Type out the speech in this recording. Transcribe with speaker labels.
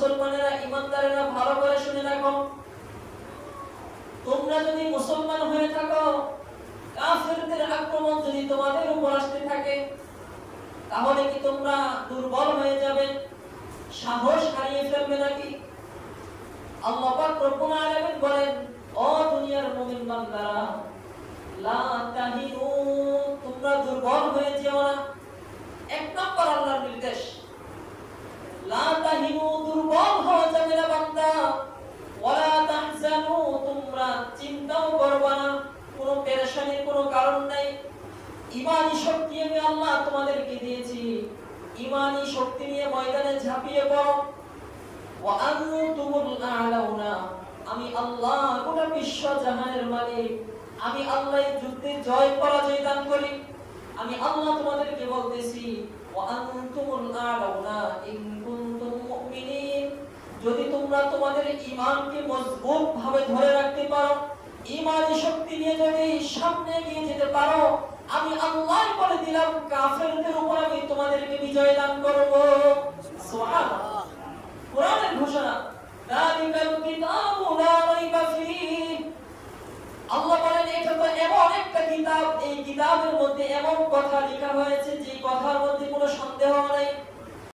Speaker 1: মুসলমানেরা, ঈমানদারেরা ভালো করে শুনে রাখো, তোমরা যদি মুসলমান হয়ে থাকো, কাফেরদের আক্রমণ যদি তোমাদের উপর আসতে থাকে, তাহলে কি তোমরা দুর্বল হয়ে যাবে, সাহস হারিয়ে ফেলবে নাকি? আল্লাহ পাক রব্বুল আলামিন বলেন, ও দুনিয়ার মুমিন বান্দারা, লা তাহিনু, তোমরা দুর্বল হয়ে যেও না। এক নম্বর আল্লাহর নির্দেশ, লা তাহিনু, দুর্বল হওয়া যাবে না বান্দা। ওয়ালা তাহজানু, তোমরা চিন্তাও করবে না, কোনো পেরেশানির কোনো কারণ নাই। ঈমানী শক্তি আমি আল্লাহ তোমাদেরকে দিয়েছি, ঈমানী শক্তি নিয়ে ময়দানে ঝাঁপিয়ে পড়ো। ওয়া আনতুমুল আ'লাউনা, আমি আল্লাহ গোটা বিশ্ব জাহানের মালিক, আমি আল্লাহ যুদ্ধে জয় পরাজয় দান করি। আমি আল্লাহ তোমাদেরকে বলতেছি, ওয়া আনতুমুল আ'লাউনা ইন কুনতুম মুমিনিন, যদি তোমরা তোমাদের ঈমানকে মজবুত ভাবে ধরে রাখতে পারো, ঈমানী শক্তি নিয়ে যদি সামনে এগিয়ে যেতে পারো, আমি আল্লাহ বলে দিলাম, কাফেরদের উপর আমি তোমাদেরকে বিজয় দান করব। সুবহানাল্লাহ, কোরআনের ঘোষণা, যালিকাল কিতাবু লা রাইবা ফীহি। আল্লাহ বলেন, এটা তো এমন একটা কিতাব, এই কিতাবের মধ্যে এমন কথা লেখা হয়েছে যে কথার মধ্যে কোনো সন্দেহ নেই।